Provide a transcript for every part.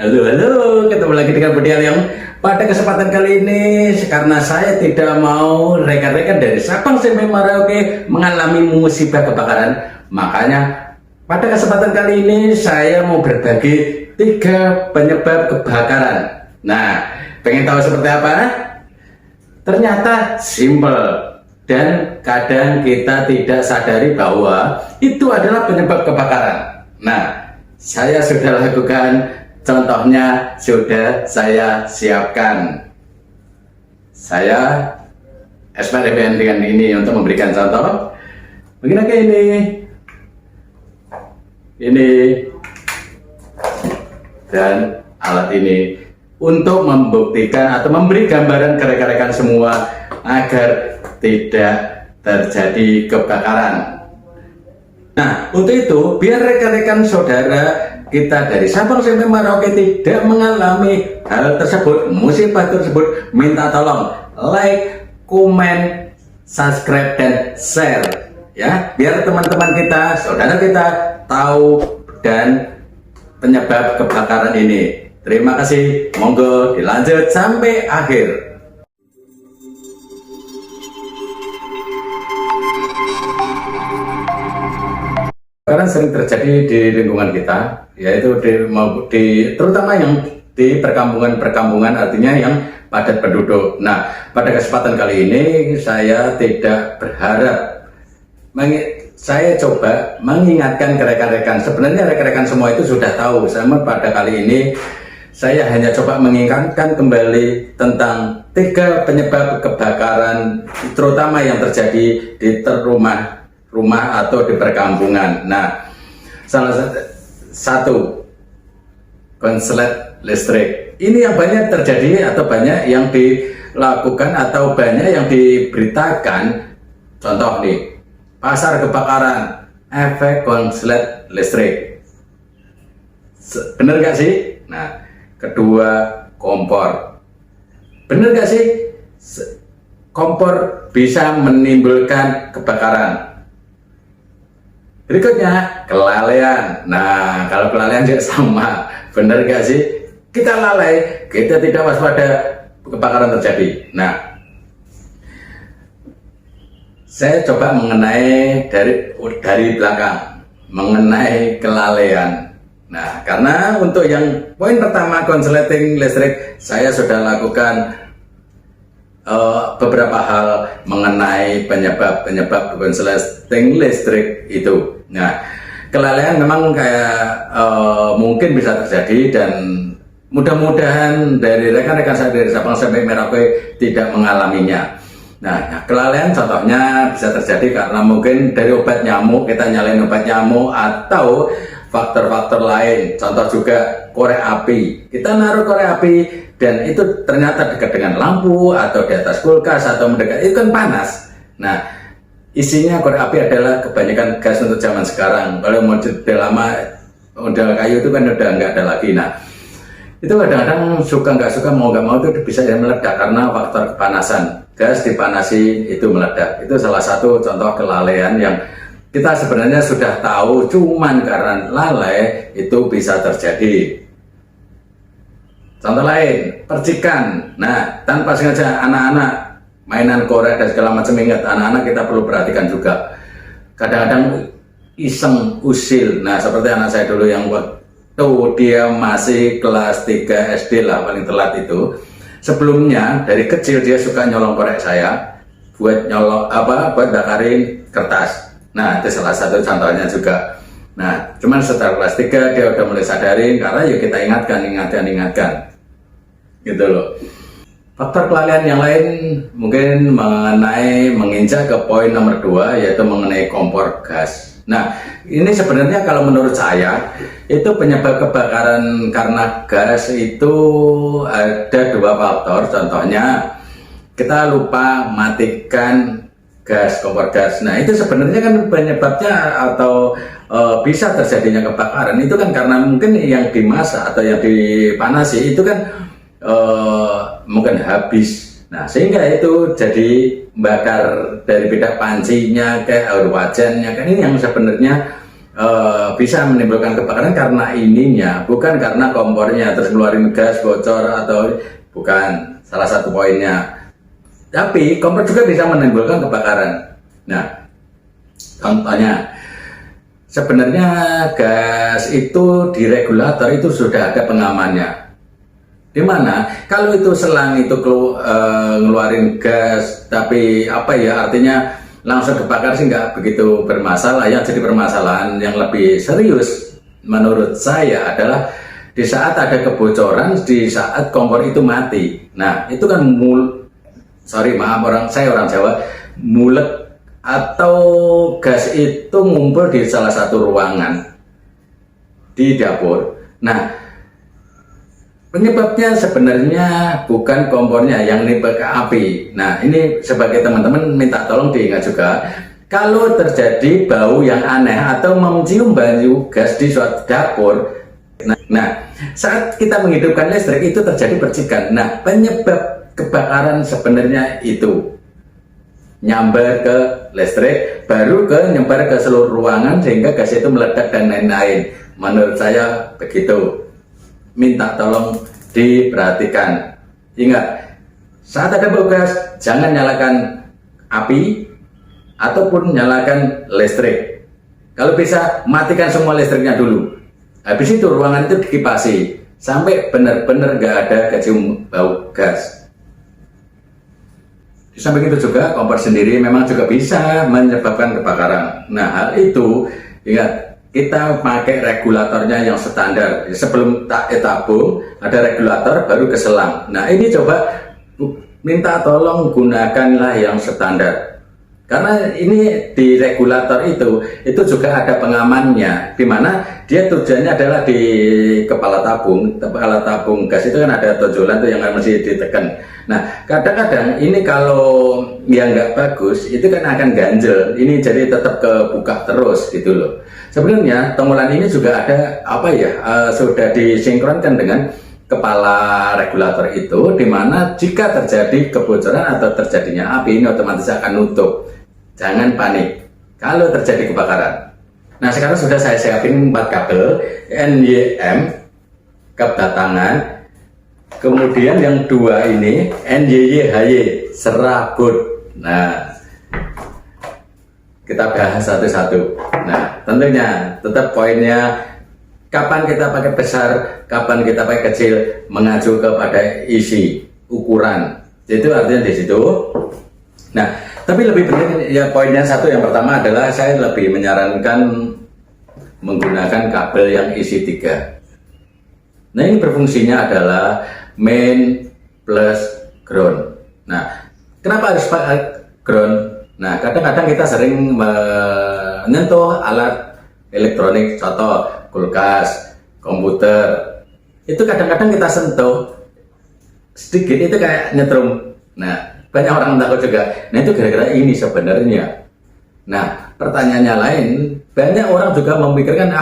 Halo, halo, ketemu lagi dengan Budi Alyong. Pada kesempatan kali ini, karena saya tidak mau rekan-rekan dari Sabang sampai Merauke mengalami musibah kebakaran, makanya pada kesempatan kali ini saya mau berbagi 3 penyebab kebakaran. Nah, pengen tahu seperti apa? Ternyata simple dan kadang kita tidak sadari bahwa itu adalah penyebab kebakaran. Nah, saya sudah lakukan, contohnya sudah saya siapkan. Saya eksperimen dengan ini untuk memberikan contoh. Begini kayak ini dan alat ini untuk membuktikan atau memberi gambaran ke rekan-rekan semua agar tidak terjadi kebakaran. Nah, untuk itu biar rekan-rekan saudara kita dari Sabang sampai Merauke tidak mengalami hal tersebut, musibah tersebut, minta tolong like, komen, subscribe, dan share ya, biar teman-teman kita, saudara kita tahu dan penyebab kebakaran ini. Terima kasih, monggo dilanjut sampai akhir. Kebakaran sering terjadi di lingkungan kita, yaitu terutama yang di perkampungan-perkampungan, artinya yang padat penduduk. Nah, pada kesempatan kali ini saya tidak berharap, saya coba mengingatkan ke rekan-rekan. Sebenarnya rekan-rekan semua itu sudah tahu, sama pada kali ini saya hanya coba mengingatkan kembali tentang 3 penyebab kebakaran, terutama yang terjadi di rumah atau di perkampungan. Nah, salah satu konslet listrik. Ini yang banyak terjadi atau banyak yang dilakukan atau banyak yang diberitakan. Contoh nih, pasar kebakaran, efek konslet listrik. Bener gak sih? Nah, kedua, kompor. Bener gak sih? Kompor bisa menimbulkan kebakaran. Berikutnya, kelalaian. Nah, kalau kelalaian juga sama. Bener gak sih? Kita lalai, kita tidak waspada, kebakaran terjadi. Nah, saya coba mengenai dari belakang, mengenai kelalaian. Nah, karena untuk yang poin pertama, konsleting listrik, saya sudah lakukan beberapa hal mengenai penyebab konsleting listrik itu. Nah, kelalaian memang kayak mungkin bisa terjadi, dan mudah-mudahan dari rekan-rekan saya dari Sabang sampai Merauke tidak mengalaminya. Nah, kelalaian contohnya bisa terjadi karena mungkin dari obat nyamuk, kita nyalain obat nyamuk, atau faktor-faktor lain. Contoh juga korek api. Kita naruh korek api dan itu ternyata dekat dengan lampu atau di atas kulkas atau mendekat, itu kan panas. Nah, isinya korek api adalah kebanyakan gas untuk zaman sekarang. Kalau model lama, model kayu itu kan udah nggak ada lagi. Nah, itu kadang-kadang suka nggak suka, mau nggak mau itu bisa meledak karena faktor kepanasan. Gas dipanasi itu meledak. Itu salah satu contoh kelalaian yang kita sebenarnya sudah tahu, cuman karena lalai itu bisa terjadi. Contoh lain, percikan. Nah, tanpa sengaja anak-anak mainan korek dan segala macam, ingat anak-anak kita perlu perhatikan juga. Kadang-kadang iseng usil. Nah, seperti anak saya dulu yang waktu dia masih kelas 3 SD lah, paling telat itu. Sebelumnya dari kecil dia suka nyolong korek saya buat buat bakarin kertas. Nah, itu salah satu contohnya juga. Nah, cuman setelah kelas 3 dia udah mulai sadarin, karena ya kita ingatkan gitu loh. Faktor kelalaian yang lain mungkin menginjak ke poin nomor 2, yaitu mengenai kompor gas. Nah, ini sebenarnya kalau menurut saya itu penyebab kebakaran karena gas itu ada 2 faktor. Contohnya kita lupa matikan kompor gas. Nah, itu sebenarnya kan penyebabnya atau bisa terjadinya kebakaran itu kan karena mungkin yang dimasak atau yang dipanasi itu kan mungkin habis. Nah, sehingga itu jadi bakar dari beda pancinya ke air wajannya kan, ini yang sebenarnya bisa menimbulkan kebakaran karena ininya, bukan karena kompornya terus ngeluarin gas bocor atau bukan salah satu poinnya. Tapi kompor juga bisa menimbulkan kebakaran. Nah, contohnya sebenarnya gas itu di regulator itu sudah ada pengamannya. Dimana kalau itu selang itu ngeluarin gas, tapi apa ya artinya langsung kebakar sih nggak begitu bermasalah. Yang jadi permasalahan yang lebih serius menurut saya adalah di saat ada kebocoran, di saat kompor itu mati. Nah itu kan saya orang Jawa, mulet atau gas itu ngumpul di salah satu ruangan di dapur. Nah penyebabnya sebenarnya bukan kompornya yang nipel ke api. Nah ini sebagai teman-teman minta tolong diingat juga, kalau terjadi bau yang aneh atau mencium bau gas di suatu dapur, nah saat kita menghidupkan listrik itu terjadi percikan. Nah penyebab kebakaran sebenarnya itu nyambar ke listrik, baru nyebar ke seluruh ruangan sehingga gas itu meledak dan lain-lain. Menurut saya begitu. Minta tolong diperhatikan. Ingat, saat ada bau gas jangan nyalakan api ataupun nyalakan listrik. Kalau bisa matikan semua listriknya dulu. Habis itu ruangan itu dikipasi sampai benar-benar nggak ada kecium bau gas. Di samping itu juga kompor sendiri memang juga bisa menyebabkan kebakaran. Nah hal itu ingat, kita pakai regulatornya yang standar. Sebelum tabung ada regulator baru ke selang. Nah ini coba minta tolong gunakanlah yang standar, karena ini di regulator itu juga ada pengamannya, dimana dia tujuannya adalah di kepala tabung gas itu kan ada tonjolan tuh yang mesti ditekan. Nah kadang-kadang ini kalau yang nggak bagus itu kan akan ganjel, ini jadi tetap kebuka terus gitu loh. Sebenarnya tomolan ini juga ada sudah disinkronkan dengan kepala regulator itu, dimana jika terjadi kebocoran atau terjadinya api ini otomatis akan nutup. Jangan panik kalau terjadi kebakaran. Nah sekarang sudah saya siapin 4 kabel NYM kap batangan, kemudian yang 2 ini NYYHY serabut. Nah kita bahas satu-satu. Nah tentunya tetap poinnya, kapan kita pakai besar, kapan kita pakai kecil, mengacu kepada isi ukuran. Itu artinya di situ. Nah tapi lebih penting ya, poinnya satu, yang pertama adalah saya lebih menyarankan menggunakan kabel yang isi 3. Nah ini berfungsinya adalah main plus ground. Nah kenapa harus pakai ground? Nah kadang-kadang kita sering menyentuh alat elektronik, contoh kulkas, komputer, itu kadang-kadang kita sentuh sedikit itu kayak nyetrum. Nah banyak orang takut juga. Nah itu gara-gara ini sebenarnya. Nah pertanyaannya lain, banyak orang juga memikirkan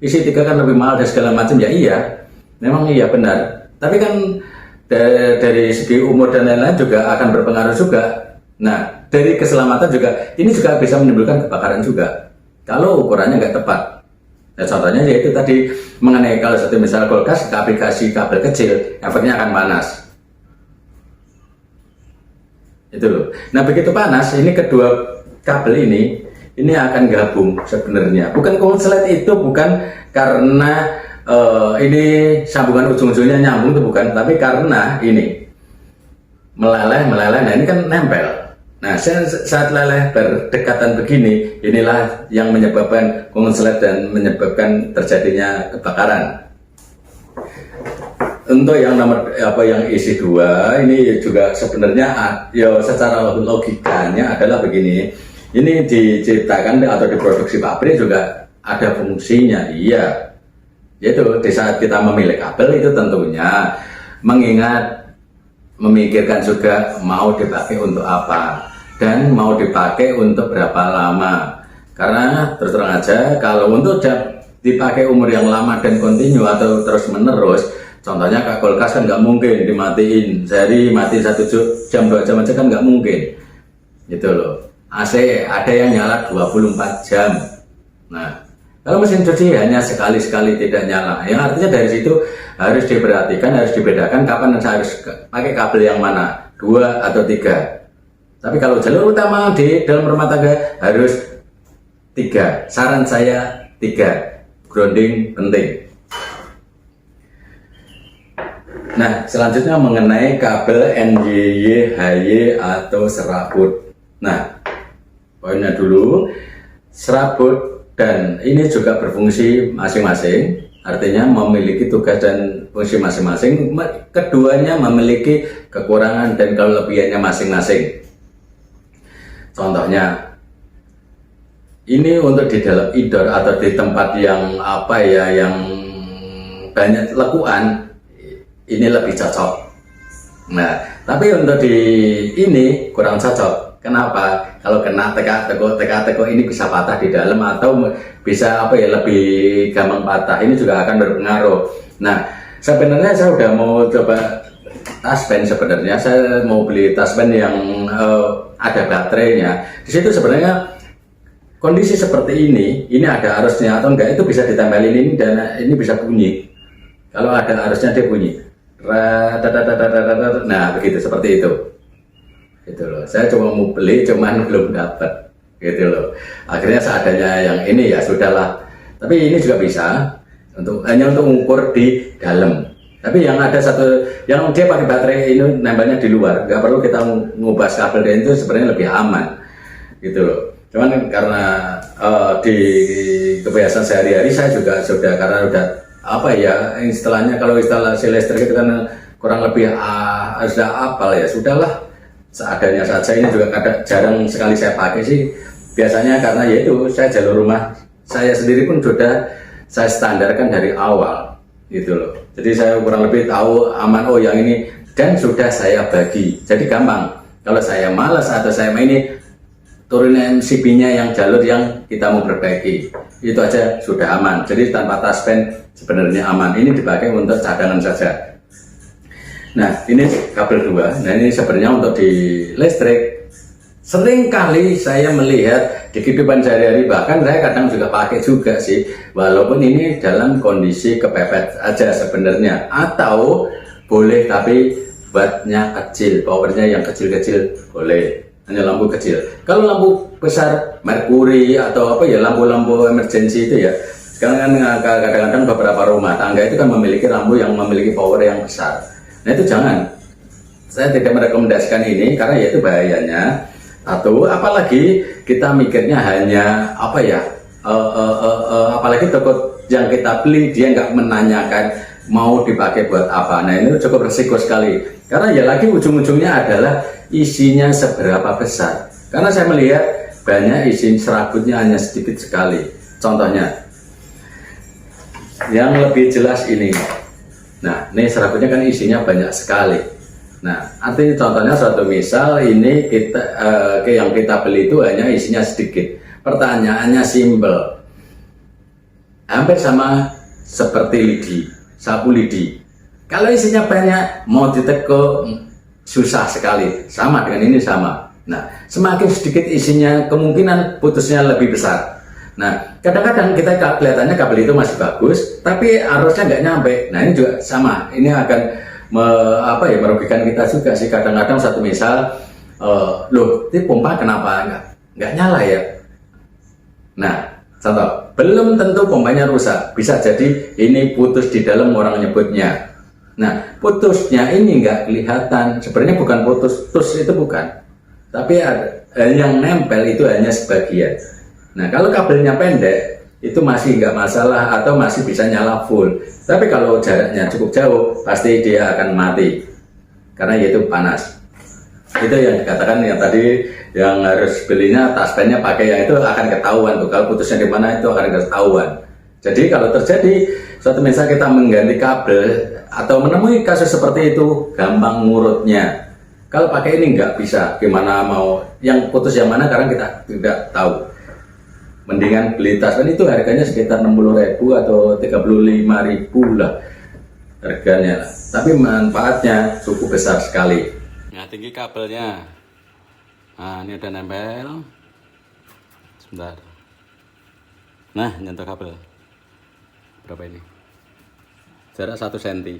isi 3 kan lebih mahal dan segala macam. Ya iya, memang iya benar. Tapi kan dari segi umur dan lain-lain juga akan berpengaruh juga. Nah dari keselamatan juga, ini juga bisa menimbulkan kebakaran juga kalau ukurannya nggak tepat. Nah contohnya yaitu tadi mengenai kalau satu misal kulkas aplikasi kabel kecil, efeknya akan panas. Itu loh. Nah begitu panas, ini kedua kabel ini akan gabung sebenarnya. Bukan konslet itu bukan karena ini sambungan ujung-ujungnya nyambung, itu bukan, tapi karena ini meleleh. Nah ini kan nempel. Nah saat leleh berdekatan begini, inilah yang menyebabkan konslet dan menyebabkan terjadinya kebakaran. Untuk yang yang isi 2 ini juga sebenarnya ya secara logikanya adalah begini. Ini diciptakan atau diproduksi pabrik juga ada fungsinya, iya. Yaitu di saat kita memilih kabel itu tentunya memikirkan juga mau dipakai untuk apa dan mau dipakai untuk berapa lama. Karena terus terang aja kalau untuk dipakai umur yang lama dan kontinu atau terus menerus, contohnya kayak kulkas kan nggak mungkin dimatiin sehari, mati 1 jam 2 jam aja kan nggak mungkin gitu loh. AC ada yang nyala 24 jam. Nah, kalau mesin cuci hanya sekali-sekali tidak nyala, yang artinya dari situ harus diperhatikan, harus dibedakan kapan saya harus pakai kabel yang mana, 2 atau 3. Tapi kalau jalur utama di dalam rumah tangga harus 3. Saran saya 3. Grounding penting. Nah, selanjutnya mengenai kabel NYY, HY atau serabut. Nah, poinnya dulu, serabut dan ini juga berfungsi masing-masing, artinya memiliki tugas dan fungsi masing-masing. Keduanya memiliki kekurangan dan kelebihannya masing-masing. Contohnya, ini untuk di dalam indoor atau di tempat yang yang banyak lekuan, ini lebih cocok. Nah, tapi untuk di ini kurang cocok. Kenapa? Kalau kena teka-teko ini bisa patah di dalam atau bisa lebih gampang patah. Ini juga akan berpengaruh. Nah, sebenarnya saya udah mau coba taspen. Sebenarnya saya mau beli taspen yang ada baterainya. Di situ sebenarnya kondisi seperti ini ada arusnya atau enggak, itu bisa ditempelin ini dan ini bisa bunyi. Kalau ada arusnya dia bunyi. Nah, begitu, seperti itu. Gitu loh. Saya cuma mau beli, cuman belum dapat. Gitu loh. Akhirnya seadanya yang ini ya sudahlah. Tapi ini juga bisa hanya untuk mengukur di dalam. Tapi yang ada satu, yang dia pakai baterai ini nempelnya di luar, nggak perlu kita ngubah kabel, dan itu sebenarnya lebih aman. Gitu loh. Cuman karena di kebiasaan sehari-hari saya juga sudah, karena udah istilahnya kalau instalasi listrik itu kan kurang lebih sudah apal ya, sudahlah seadanya saja. Ini juga jarang sekali saya pakai sih, biasanya karena yaitu saya jalur rumah saya sendiri pun sudah saya standarkan dari awal gitu loh. Jadi saya kurang lebih tahu aman, yang ini, dan sudah saya bagi, jadi gampang. Kalau saya malas atau saya ini turunin MCB-nya yang jalur yang kita mau perbaiki, itu aja sudah aman. Jadi tanpa taspen sebenarnya aman. Ini dipakai untuk cadangan saja. Nah, ini kabel 2. Nah, ini sebenarnya untuk di listrik. Sering kali saya melihat di kehidupan sehari-hari, bahkan saya kadang juga pakai juga sih, walaupun ini dalam kondisi kepepet aja sebenarnya, atau boleh tapi wattnya kecil, powernya yang kecil-kecil boleh, hanya lampu kecil. Kalau lampu besar merkuri atau lampu-lampu emergency itu ya, sekarang kan kadang-kadang beberapa rumah tangga itu kan memiliki lampu yang memiliki power yang besar. Nah, itu jangan. Saya tidak merekomendasikan ini karena yaitu bahayanya. Atau apalagi kita mikirnya hanya apalagi toko yang kita beli dia nggak menanyakan mau dipakai buat apa. Nah, ini cukup resiko sekali. Karena ya lagi ujung-ujungnya adalah isinya seberapa besar. Karena saya melihat banyak isi serabutnya hanya sedikit sekali. Contohnya, yang lebih jelas ini. Nah, ini serabutnya kan isinya banyak sekali. Nah, artinya contohnya suatu misal ini yang kita beli itu hanya isinya sedikit. Pertanyaannya simpel, hampir sama seperti lidi, sapu lidi. Kalau isinya banyak, mau diteko susah sekali. Sama dengan ini sama. Nah, semakin sedikit isinya, kemungkinan putusnya lebih besar. Nah, kadang-kadang kita kelihatannya kabel itu masih bagus, tapi arusnya nggak nyampe. Nah, ini juga sama. Ini akan merugikan kita juga sih. Kadang-kadang satu misal, ini pompa kenapa nggak nyala ya? Nah, contoh, belum tentu pompanya rusak. Bisa jadi ini putus di dalam, orang nyebutnya. Nah, putusnya ini nggak kelihatan. Sebenarnya bukan putus itu bukan. Tapi yang nempel itu hanya sebagian. Nah, kalau kabelnya pendek, itu masih nggak masalah atau masih bisa nyala full. Tapi kalau jaraknya cukup jauh, pasti dia akan mati. Karena yaitu panas. Itu yang dikatakan yang tadi, yang harus belinya taspennya pakai yang itu akan ketahuan tuh. Kalau putusnya di mana itu akan ketahuan. Jadi kalau terjadi suatu misal kita mengganti kabel atau menemui kasus seperti itu, gampang ngurutnya. Kalau pakai ini nggak bisa, gimana mau yang putus yang mana karena kita tidak tahu. Mendingan beli taspen itu harganya sekitar 60.000 atau 35.000 lah harganya. Tapi manfaatnya cukup besar sekali. Nah, tinggi kabelnya. Nah, ini udah nempel. Sebentar. Nah, nyentuh kabel. Berapa ini? Jarak 1 cm.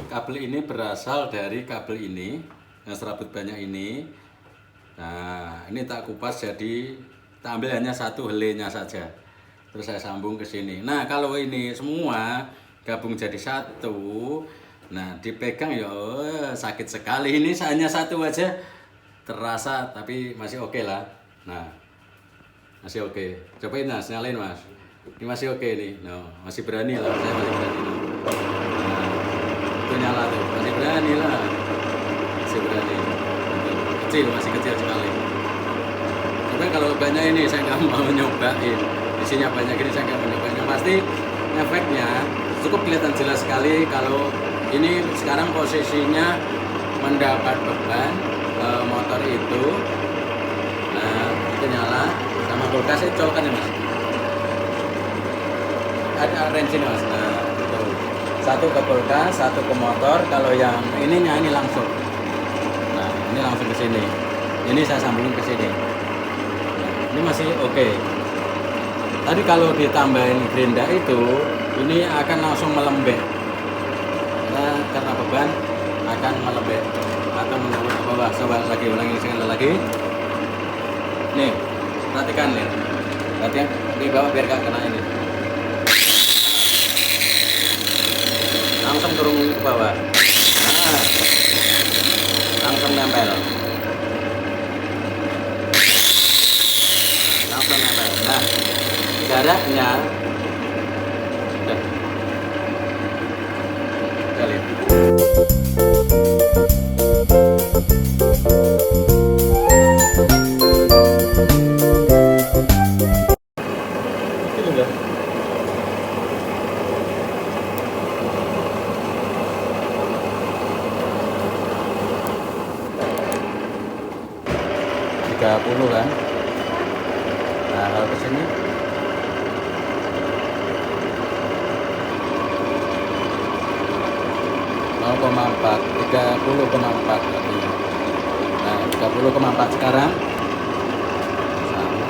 Kabel ini berasal dari kabel ini yang serabut banyak ini. Nah, ini tak kupas jadi tak ambil hanya satu helainya saja. Terus saya sambung ke sini. Nah, kalau ini semua gabung jadi satu, nah dipegang ya sakit sekali. Ini hanya satu aja terasa, tapi masih oke lah. Nah, masih oke. Cobain Mas, nyalain Mas. Ini masih oke nih. No, masih berani lah, saya masih berani. Nah, itu nyala tuh, masih berani lah. Masih berani. Kecil, masih kecil sekali. Tapi kalau banyak ini saya nggak mau nyobain. Isinya banyak ini saya nggak mau nyobain. Yang pasti efeknya cukup kelihatan jelas sekali kalau ini sekarang posisinya mendapat beban motor itu. Nah, itu nyala sama kulkas itu colokan ya Mas. Ada range ini Mas. Nah, itu. Satu ke kulkas, satu ke motor. Kalau yang ininya ini langsung. Nah, ini langsung ke sini. Ini saya sambungin ke sini. Nah, ini masih oke. Tadi kalau ditambahin gerinda itu, ini akan langsung melembek. Nah, karena beban akan melembek atau menurun ke bawah. Coba lagi, ulangi sekali lagi. Nih, perhatikan nih. Perhatikan di bawah biar gak kena ini. Langsung turun ke bawah. Nah, langsung nempel. Langsung nempel. Nah, jaraknya udah. Kita lihat. Itu udah. kan. Nah, kalau ke sini (0,4) 30,4 tadi. Nah, 30,4 sekarang. Sama.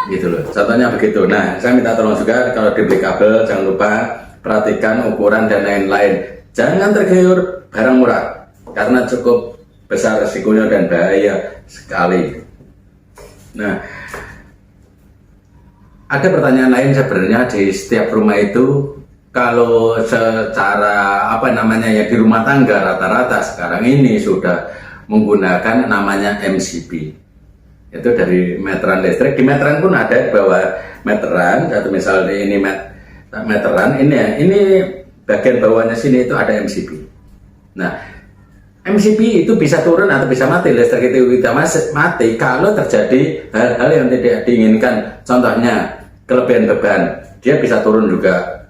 Gitu loh, contohnya begitu. Nah, saya minta tolong juga kalau dibeli kabel jangan lupa perhatikan ukuran dan lain-lain. Jangan tergiur barang murah karena cukup besar resikonya dan bahaya sekali. Nah, ada pertanyaan lain sebenarnya di setiap rumah itu. Kalau secara apa namanya ya di rumah tangga rata-rata sekarang ini sudah menggunakan namanya MCB. Itu dari meteran listrik. Di meteran pun ada bahwa meteran atau misalnya ini meteran ini ya, ini bagian bawahnya sini itu ada MCB. Nah, MCB itu bisa turun atau bisa mati, listrik itu bisa mati kalau terjadi hal-hal yang tidak diinginkan. Contohnya kelebihan beban, dia bisa turun juga.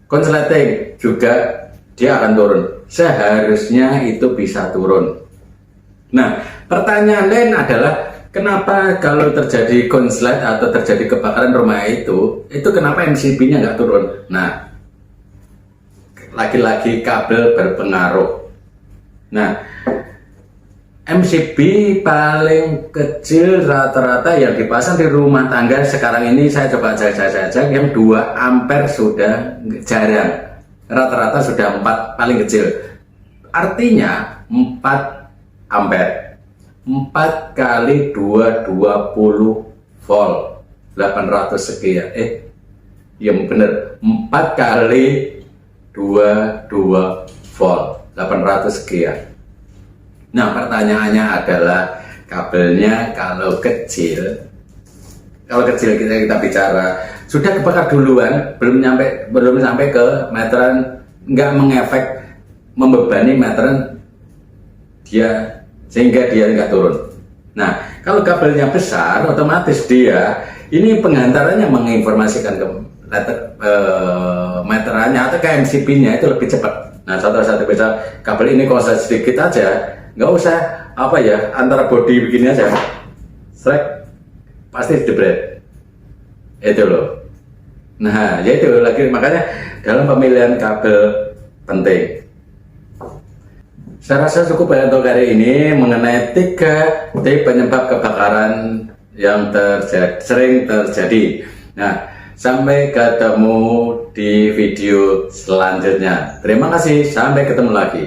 Konsleting juga dia akan turun. Seharusnya itu bisa turun. Nah, pertanyaan lain adalah kenapa kalau terjadi konslet atau terjadi kebakaran rumah itu kenapa MCB-nya nggak turun? Nah, lagi-lagi kabel berpengaruh. Nah, MCB paling kecil rata-rata yang dipasang di rumah tangga sekarang ini saya coba cek yang 2 ampere sudah jarang. Rata-rata sudah 4 paling kecil. Artinya 4 ampere. 4 kali 2 20 volt 800 sekian. Ya bener 4 kali 2 volt 800 sekian. Nah, pertanyaannya adalah kabelnya kalau kecil kita bicara sudah kebakar duluan, belum sampai ke meteran, nggak mengefek membebani meteran dia sehingga dia nggak turun. Nah, kalau kabelnya besar otomatis dia ini pengantarannya menginformasikan ke meterannya atau ke MCB-nya itu lebih cepat. Nah, satu bisa kabel ini kalau sedikit aja, nggak usah antara body begini aja, strike pasti jebret. Itu loh. Nah, yaitu lagi makanya dalam pemilihan kabel penting. Saya rasa cukup ya untuk hari ini mengenai 3 tipe penyebab kebakaran yang sering terjadi. Nah, sampai ketemu di video selanjutnya. Terima kasih, sampai ketemu lagi.